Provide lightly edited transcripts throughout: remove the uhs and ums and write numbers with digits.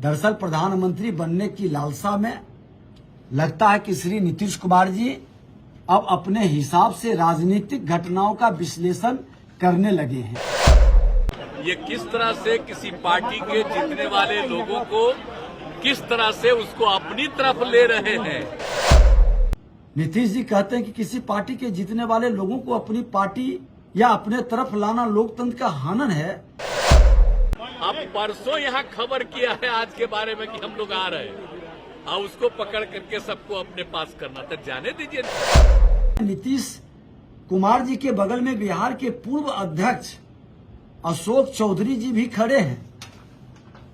दरअसल प्रधानमंत्री बनने की लालसा में लगता है कि श्री नीतीश कुमार जी अब अपने हिसाब से राजनीतिक घटनाओं का विश्लेषण करने लगे हैं। ये किस तरह से किसी पार्टी के जीतने वाले लोगों को किस तरह से उसको अपनी तरफ ले रहे हैं। नीतीश जी कहते हैं कि किसी पार्टी के जीतने वाले लोगों को अपनी पार्टी या अपने तरफ लाना लोकतंत्र का हनन है। अब परसों यहाँ खबर किया है आज के बारे में कि हम लोग आ रहे हैं, और उसको पकड़ करके सबको अपने पास करना, तो जाने दीजिए। नीतीश कुमार जी के बगल में बिहार के पूर्व अध्यक्ष अशोक चौधरी जी भी खड़े हैं,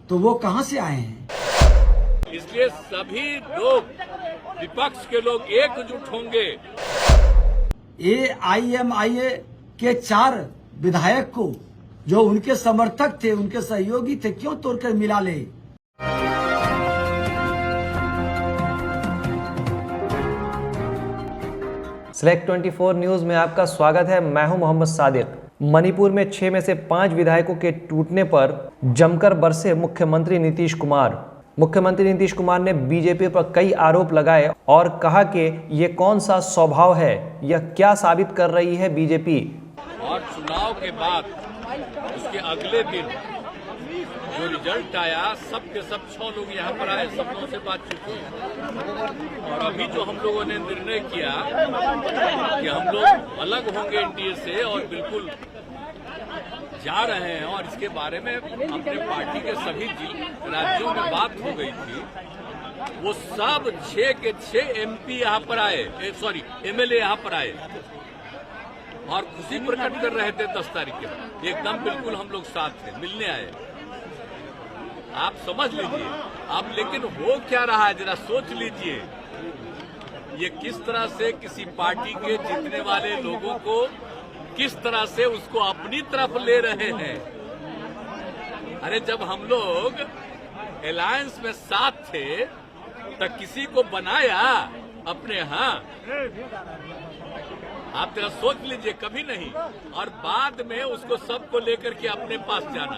तो वो कहां से आए हैं? इसलिए सभी लोग, विपक्ष के लोग एकजुट होंगे। AIMIA के 4 विधायक को जो उनके समर्थक थे, उनके सहयोगी थे, क्यों तोड़कर मिला ले? Select 24 न्यूज में आपका स्वागत है। मैं हूं मोहम्मद सादिक। मणिपुर में 6 में से 5 विधायकों के टूटने पर जमकर बरसे मुख्यमंत्री नीतीश कुमार। मुख्यमंत्री नीतीश कुमार ने बीजेपी पर कई आरोप लगाए और कहा कि ये कौन सा स्वभाव है, यह क्या साबित कर रही है बीजेपी। और चुनाव के बाद उसके अगले दिन जो रिजल्ट आया, सब के सब 6 लोग यहाँ पर आए, सब लोगों से बातचीत हुई। और अभी जो हम लोगों ने निर्णय किया कि हम लोग अलग होंगे एनडीए से और बिल्कुल जा रहे हैं, और इसके बारे में अपने पार्टी के सभी राज्यों में बात हो गई थी। वो सब 6 के 6 MP यहाँ पर आए, MLA यहाँ पर आए और खुशी प्रकट कर रहे थे 10 तारीख के एकदम बिल्कुल हम लोग साथ थे, मिलने आए। आप समझ लीजिए अब, लेकिन हो क्या रहा है जरा सोच लीजिए। ये किस तरह से किसी पार्टी के जीतने वाले लोगों को किस तरह से उसको अपनी तरफ ले रहे हैं। अरे जब हम लोग अलायंस में साथ थे तो किसी को बनाया अपने, हाँ आप जरा सोच लीजिए, कभी नहीं। और बाद में उसको सबको लेकर के अपने पास जाना,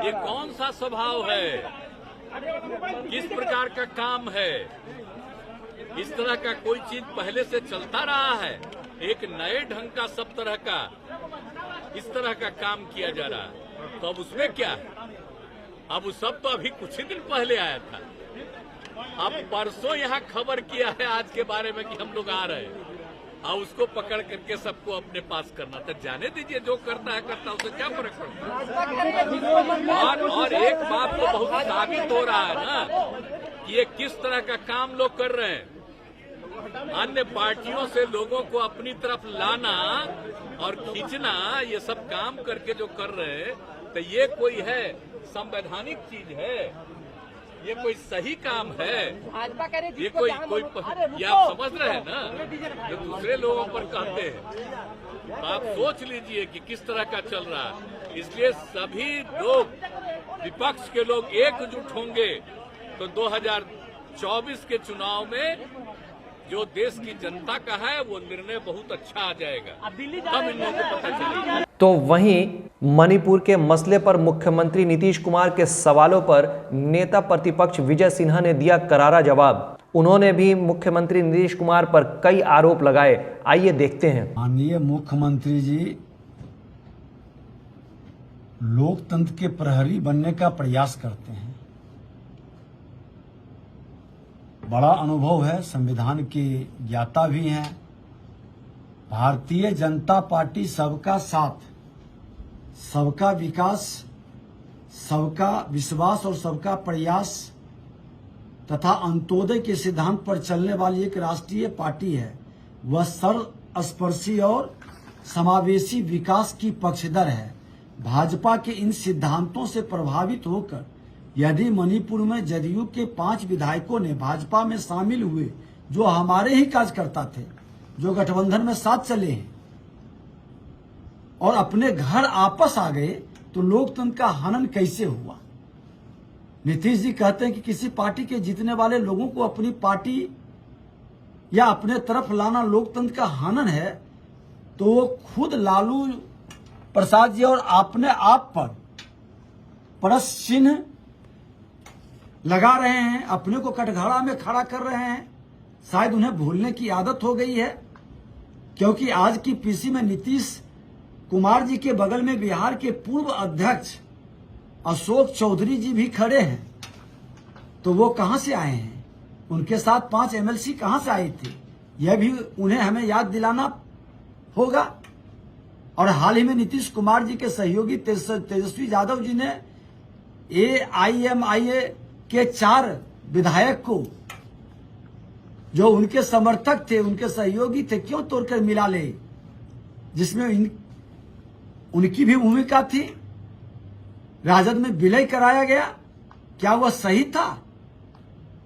ये कौन सा स्वभाव है, किस प्रकार का काम है। इस तरह का कोई चीज पहले से चलता रहा है, एक नए ढंग का सब तरह का इस तरह का काम किया जा रहा है। तो अब उसमें क्या है? अब वो सब तो अभी कुछ ही दिन पहले आया था। अब परसों यहाँ खबर किया है आज के बारे में कि हम लोग आ रहे हैं, और उसको पकड़ करके सबको अपने पास करना, तो जाने दीजिए, जो करता है करता, उसे क्या फर्क पड़ता है। और एक बात तो बहुत साबित हो रहा है ना कि ये किस तरह का काम लोग कर रहे हैं। अन्य पार्टियों से लोगों को अपनी तरफ लाना और खींचना, ये सब काम करके जो कर रहे हैं, तो ये कोई है संवैधानिक चीज है, ये कोई सही काम है, ये कोई ये आप समझ रहे हैं ना, जो दूसरे लोगों पर कहते हैं। तो आप सोच लीजिए कि किस तरह का चल रहा है। इसलिए सभी लोग, विपक्ष के लोग एकजुट होंगे, तो 2024 के चुनाव में जो देश की जनता का है वो निर्णय बहुत अच्छा आ जाएगा, तब इन लोगों को पता चलेगा। तो वहीं मणिपुर के मसले पर मुख्यमंत्री नीतीश कुमार के सवालों पर नेता प्रतिपक्ष विजय सिन्हा ने दिया करारा जवाब। उन्होंने भी मुख्यमंत्री नीतीश कुमार पर कई आरोप लगाए। आइए देखते हैं। माननीय मुख्यमंत्री जी लोकतंत्र के प्रहरी बनने का प्रयास करते हैं। बड़ा अनुभव है, संविधान के ज्ञाता भी हैं। भारतीय जनता पार्टी सबका साथ, सबका विकास, सबका विश्वास और सबका प्रयास तथा अंत्योदय के सिद्धांत पर चलने वाली एक राष्ट्रीय पार्टी है। वह सर्वस्पर्शी और समावेशी विकास की पक्षधर है। भाजपा के इन सिद्धांतों से प्रभावित होकर यदि मणिपुर में जदयू के 5 विधायकों ने भाजपा में शामिल हुए, जो हमारे ही कार्यकर्ता थे, जो गठबंधन में साथ चले हैं, और अपने घर आपस आ गए, तो लोकतंत्र का हनन कैसे हुआ? नीतीश जी कहते हैं कि किसी पार्टी के जीतने वाले लोगों को अपनी पार्टी या अपने तरफ लाना लोकतंत्र का हनन है, तो वो खुद लालू प्रसाद जी और अपने आप पर प्रश्न चिन्ह लगा रहे हैं, अपने को कटघरा में खड़ा कर रहे हैं। शायद उन्हें भूलने की आदत हो गई है, क्योंकि आज की पीसी में नीतीश कुमार जी के बगल में बिहार के पूर्व अध्यक्ष अशोक चौधरी जी भी खड़े हैं। तो वो कहां से आए हैं? उनके साथ 5 एमएलसी कहां से आए थे? यह भी उन्हें हमें याद दिलाना होगा। और हाल ही में नीतीश कुमार जी के सहयोगी तेजस्वी यादव जी ने AIMIA के 4 विधायक को, जो उनके समर्थक थे, उनके सहयोगी थे, क्यों तोड़कर मिला ले, जिसमें उनकी भी भूमिका थी। राजद में विलय कराया गया, क्या वह सही था?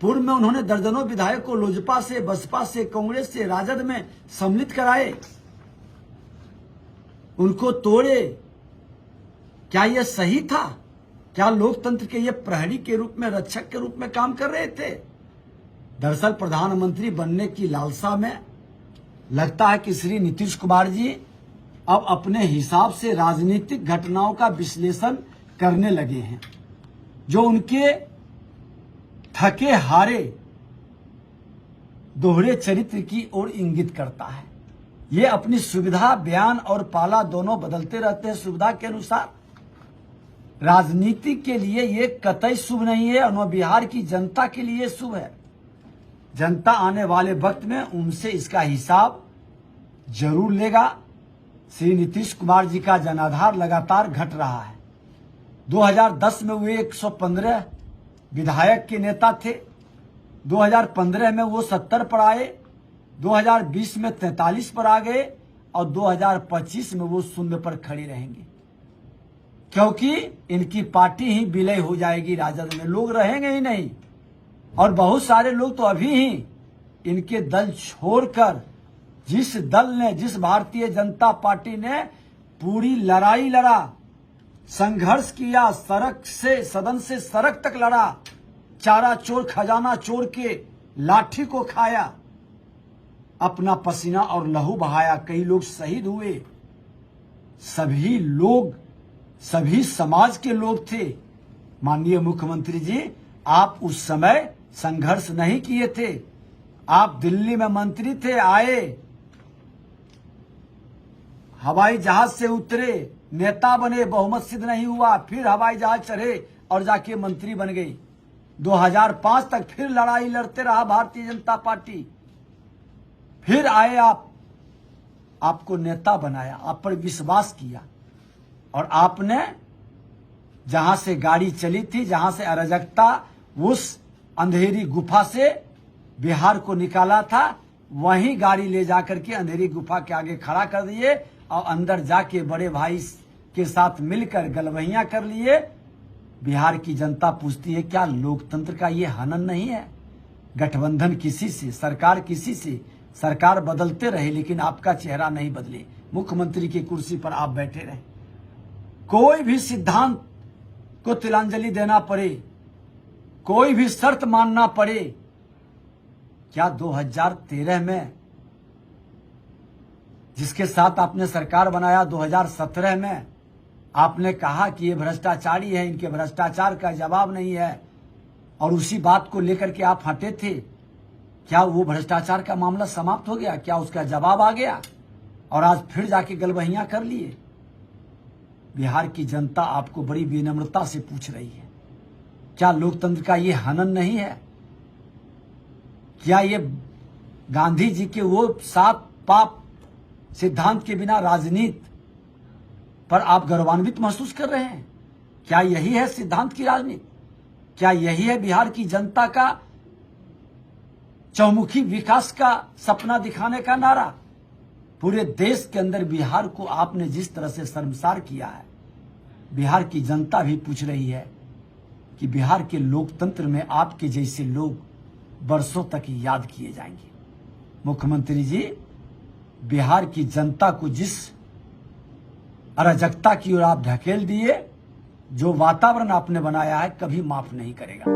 पूर्व में उन्होंने दर्जनों विधायक को लोजपा से, बसपा से, कांग्रेस से, राजद में सम्मिलित कराए, उनको तोड़े। क्या यह सही था? क्या लोकतंत्र के ये प्रहरी के रूप में, रक्षक के रूप में काम कर रहे थे? दरअसल प्रधानमंत्री बनने की लालसा में लगता है कि श्री नीतीश कुमार जी अब अपने हिसाब से राजनीतिक घटनाओं का विश्लेषण करने लगे हैं, जो उनके थके हारे दोहरे चरित्र की ओर इंगित करता है। ये अपनी सुविधा, बयान और पाला दोनों बदलते रहते हैं सुविधा के अनुसार। राजनीति के लिए ये कतई शुभ नहीं है, और बिहार की जनता के लिए शुभ है। जनता आने वाले वक्त में उनसे इसका हिसाब जरूर लेगा। श्री नीतीश कुमार जी का जनाधार लगातार घट रहा है। 2010 में वे 115 विधायक के नेता थे, 2015 में वो 70 पर आए, 2020 में 43 पर आ गए, और 2025 में वो 0 पर खड़ी रहेंगे, क्योंकि इनकी पार्टी ही विलय हो जाएगी। राजद में लोग रहेंगे ही नहीं, और बहुत सारे लोग तो अभी ही इनके दल छोड़कर, जिस दल ने, जिस भारतीय जनता पार्टी ने पूरी लड़ाई लड़ा, संघर्ष किया, सड़क से, सदन से सड़क तक लड़ा, चारा चोर खजाना चोर के लाठी को खाया, अपना पसीना और लहू बहाया, कई लोग शहीद हुए। सभी लोग, सभी समाज के लोग थे। माननीय मुख्यमंत्री जी, आप उस समय संघर्ष नहीं किए थे। आप दिल्ली में मंत्री थे, आए, हवाई जहाज से उतरे, नेता बने, बहुमत सिद्ध नहीं हुआ, फिर हवाई जहाज चढ़े और जाके मंत्री बन गई। 2005 तक फिर लड़ाई लड़ते रहा भारतीय जनता पार्टी, फिर आए आप, आपको नेता बनाया, आप पर विश्वास किया, और आपने जहां से गाड़ी चली थी, जहां से अराजकता उस अंधेरी गुफा से बिहार को निकाला था, वहीं गाड़ी ले जाकर के अंधेरी गुफा के आगे खड़ा कर दिए, और अंदर जाके बड़े भाई के साथ मिलकर गलवहियां कर लिए। बिहार की जनता पूछती है, क्या लोकतंत्र का ये हनन नहीं है? गठबंधन किसी से, सरकार किसी से, सरकार बदलते रहे, लेकिन आपका चेहरा नहीं बदले। मुख्यमंत्री की कुर्सी पर आप बैठे रहे। कोई भी सिद्धांत को तिलांजलि देना पड़े, कोई भी शर्त मानना पड़े, क्या 2013 में जिसके साथ आपने सरकार बनाया, 2017 में आपने कहा कि ये भ्रष्टाचारी है, इनके भ्रष्टाचार का जवाब नहीं है, और उसी बात को लेकर के आप हटे थे। क्या वो भ्रष्टाचार का मामला समाप्त हो गया? क्या उसका जवाब आ गया? और आज फिर जाके गलबहियां कर लिए। बिहार की जनता आपको बड़ी विनम्रता से पूछ रही है, क्या लोकतंत्र का ये हनन नहीं है? क्या ये गांधी जी के वो 7 पाप सिद्धांत के बिना राजनीति पर आप गौरवान्वित महसूस कर रहे हैं? क्या यही है सिद्धांत की राजनीति? क्या यही है बिहार की जनता का चौमुखी विकास का सपना दिखाने का नारा? पूरे देश के अंदर बिहार को आपने जिस तरह से शर्मसार किया है, बिहार की जनता भी पूछ रही है कि बिहार के लोकतंत्र में आपके जैसे लोग बरसों तक याद किए जाएंगे। मुख्यमंत्री जी, बिहार की जनता को जिस अराजकता की ओर आप ढकेल दिए, जो वातावरण आपने बनाया है, कभी माफ नहीं करेगा।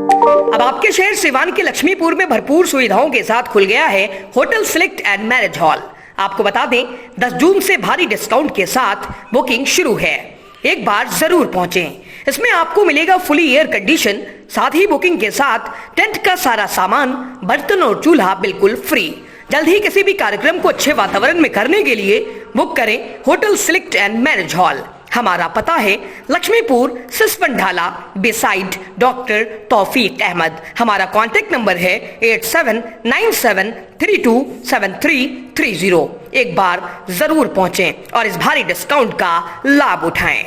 अब आपके शहर सिवान के लक्ष्मीपुर में भरपूर सुविधाओं के साथ खुल गया है hotel select and marriage hall. आपको बता दें, 10 जून से भारी डिस्काउंट के साथ बुकिंग शुरू है। एक बार जरूर पहुंचें। इसमें आपको मिलेगा फुली एयर कंडीशन साथ ही बुकिंग के साथ टेंट का सारा सामान, बर्तन और चूल्हा बिल्कुल फ्री। जल्द ही किसी भी कार्यक्रम को अच्छे वातावरण में करने के लिए बुक करें hotel select and marriage hall. हमारा पता है लक्ष्मीपुर, सिसवन ढाला, बिसाइड डॉक्टर तौफीक अहमद। हमारा कॉन्टेक्ट नंबर है 8797327330। एक बार जरूर पहुंचें और इस भारी डिस्काउंट का लाभ उठाएं।